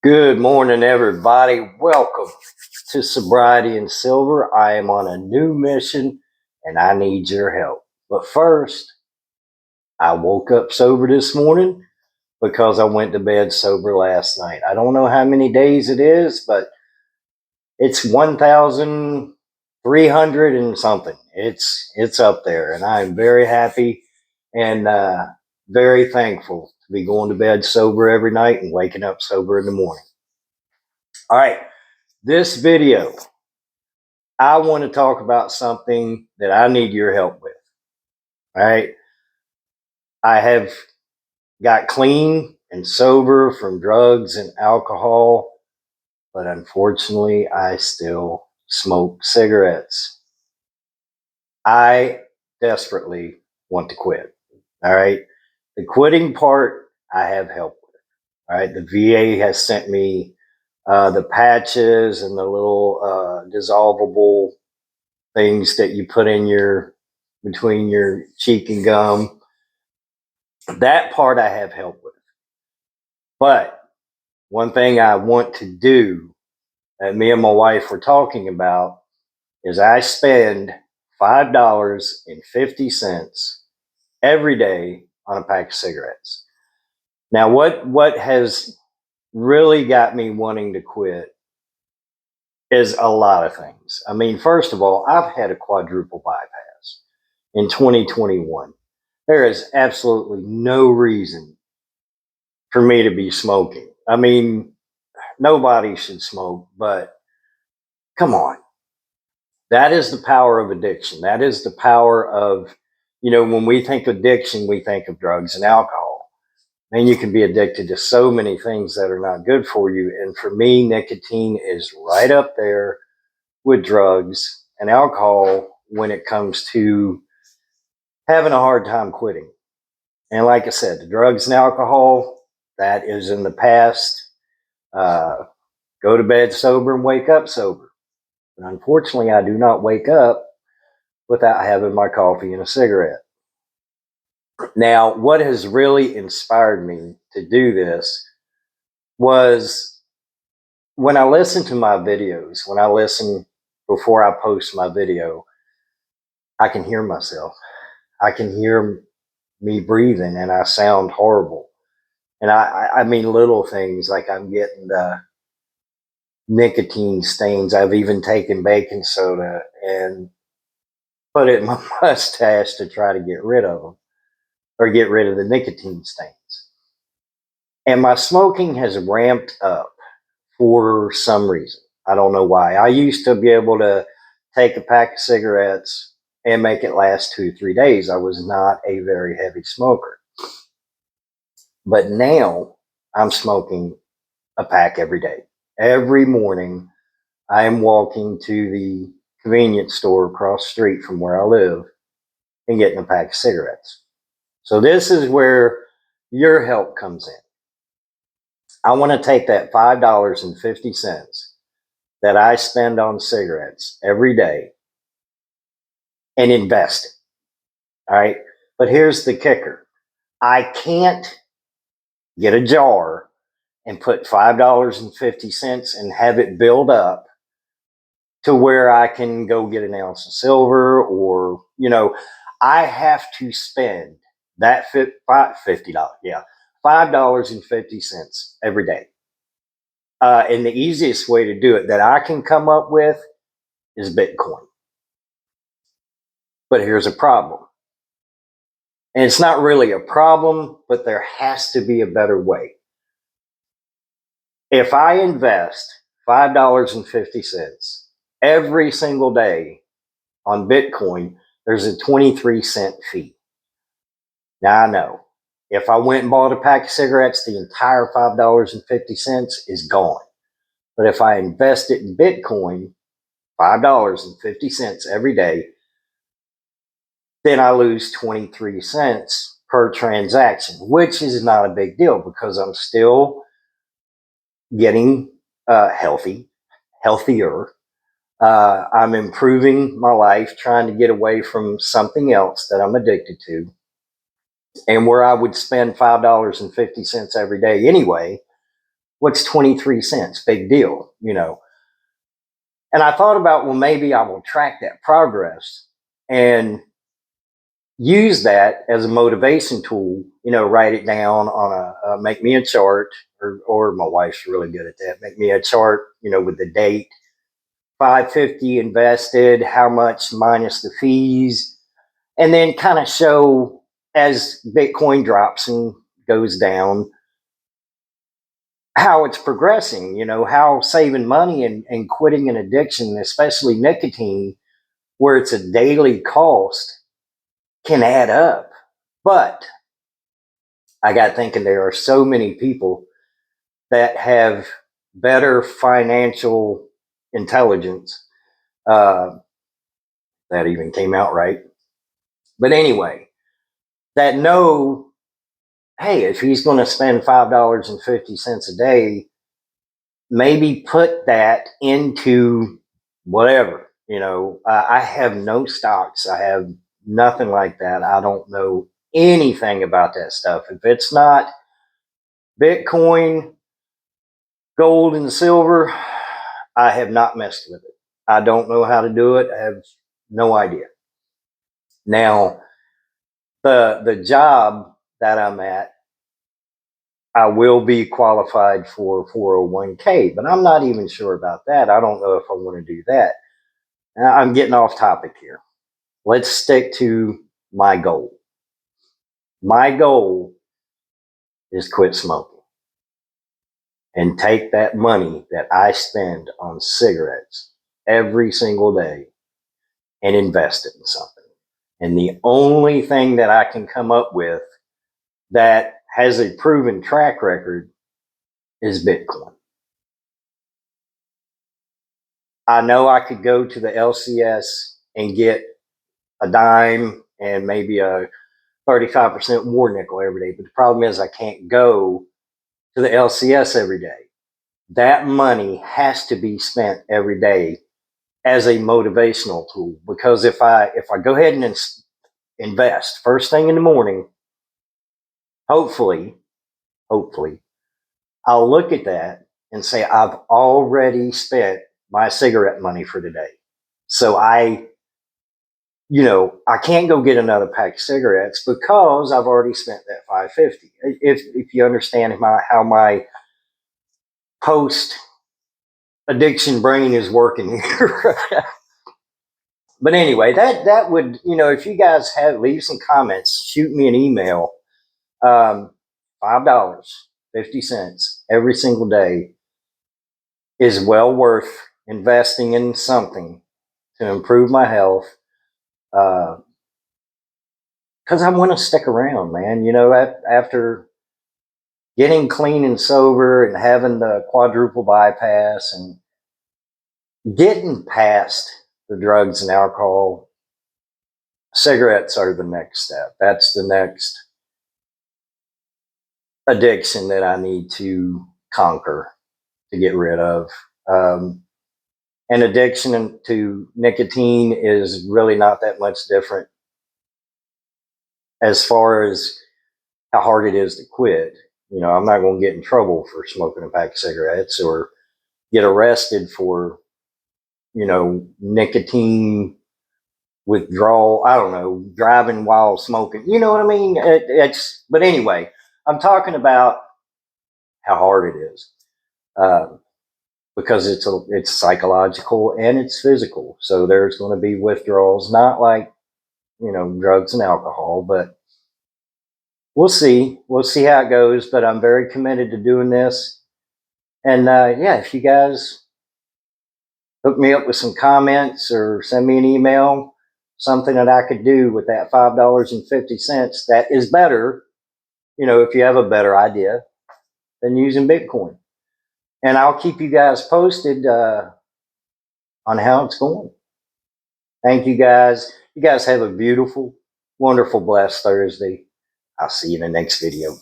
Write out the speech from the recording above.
Good morning, everybody. Welcome to Sobriety and Silver. I am on a new mission and I need your help. But first, I woke up sober this morning because I went to bed sober last night. I don't know how many days it is, but it's 1,300 and something. It's up there, and I am very happy and very thankful to be going to bed sober every night and waking up sober in the morning. All right, this video, I want to talk about something that I need your help with. All right. I have got clean and sober from drugs and alcohol, but unfortunately, I still smoke cigarettes. I desperately want to quit. All right. The quitting part, I have help with. All right. The VA has sent me the patches and the little dissolvable things that you put in your between your cheek and gum. That part I have help with. But one thing I want to do that me and my wife were talking about is I spend $5.50 every day on a pack of cigarettes. Now what has really got me wanting to quit is a lot of things. I mean, first of all, I've had a quadruple bypass in 2021. There is absolutely no reason for me to be smoking. I mean, nobody should smoke, but come on. That is the power of addiction. That is the power of, when we think addiction, we think of drugs and alcohol. And you can be addicted to so many things that are not good for you. And for me, nicotine is right up there with drugs and alcohol when it comes to having a hard time quitting. And like I said, the drugs and alcohol, that is in the past. Go to bed sober and wake up sober. But unfortunately, I do not wake up without having my coffee and a cigarette. Now, what has really inspired me to do this was when I listen to my videos, when I listen before I post my video, I can hear myself. I can hear me breathing and I sound horrible. And I mean, little things like I'm getting the nicotine stains. I've even taken baking soda and put it in my mustache to try to get rid of them or get rid of the nicotine stains. And my smoking has ramped up for some reason. I don't know why. I used to be able to take a pack of cigarettes and make it last 2 3 days. I was not a very heavy smoker. But now I'm smoking a pack every day. Every morning, I am walking to the convenience store across the street from where I live and getting a pack of cigarettes. So this is where your help comes in. I want to take that $5.50 that I spend on cigarettes every day and invest it. All right. But here's the kicker. I can't get a jar and put $5.50 and have it build up to where I can go get an ounce of silver or, I have to spend that $50, $5.50 every day. And the easiest way to do it that I can come up with is Bitcoin. But here's a problem. And it's not really a problem, but there has to be a better way. If I invest $5.50 every single day on Bitcoin, there's a 23-cent fee. Now I know if I went and bought a pack of cigarettes, the entire $5.50 is gone. But if I invest it in Bitcoin, $5.50 every day, then I lose 23 cents per transaction, which is not a big deal because I'm still getting healthier. I'm improving my life, trying to get away from something else that I'm addicted to. And where I would spend $5.50 every day anyway, What's 23 cents? Big deal, you know. And I thought about, well, maybe I will track that progress and use that as a motivation tool, you know, write it down on make me a chart, or my wife's really good at that. Make me a chart, you know, with the date, 550 invested, how much minus the fees, and then kind of show as Bitcoin drops and goes down how it's progressing, you know, how saving money and quitting an addiction, especially nicotine, where it's a daily cost, can add up. But I got thinking there are so many people that have better financial intelligence. Uh, that even came out right. But anyway, that know, hey, if he's going to spend $5.50 a day, maybe put that into whatever. You know, I have no stocks. I have nothing like that. I don't know anything about that stuff. If it's not Bitcoin, gold, and silver, I have not messed with it. I don't know how to do it. I have no idea. Now, the job that I'm at, I will be qualified for 401k, but I'm not even sure about that. I don't know if I want to do that. Now, I'm getting off topic here. Let's stick to my goal. My goal is quit smoking and take that money that I spend on cigarettes every single day and invest it in something. And the only thing that I can come up with that has a proven track record is Bitcoin. I know I could go to the LCS and get a dime and maybe a 35% war nickel every day. But the problem is I can't go to the LCS every day. That money has to be spent every day as a motivational tool, because if I go ahead and invest first thing in the morning, hopefully I'll look at that and say I've already spent my cigarette money for today. So I can't go get another pack of cigarettes because I've already spent that 550. If you understand how my post addiction brain is working here. But anyway, that would, if you guys leave some comments, shoot me an email. $5.50 every single day is well worth investing in something to improve my health. Because I want to stick around, man. After getting clean and sober and having the quadruple bypass and getting past the drugs and alcohol, cigarettes are the next step. That's the next addiction that I need to conquer, to get rid of. And addiction to nicotine is really not that much different as far as how hard it is to quit. I'm not going to get in trouble for smoking a pack of cigarettes or get arrested for, nicotine withdrawal. I don't know, driving while smoking. You know what I mean? But anyway, I'm talking about how hard it is, because it's psychological and it's physical. So there's going to be withdrawals, not like drugs and alcohol, but we'll see. We'll see how it goes. But I'm very committed to doing this. And yeah, if you guys hook me up with some comments or send me an email, something that I could do with that $5.50, that is better, if you have a better idea than using Bitcoin. And I'll keep you guys posted on how it's going. Thank you guys. You guys have a beautiful, wonderful, blessed Thursday. I'll see you in the next video.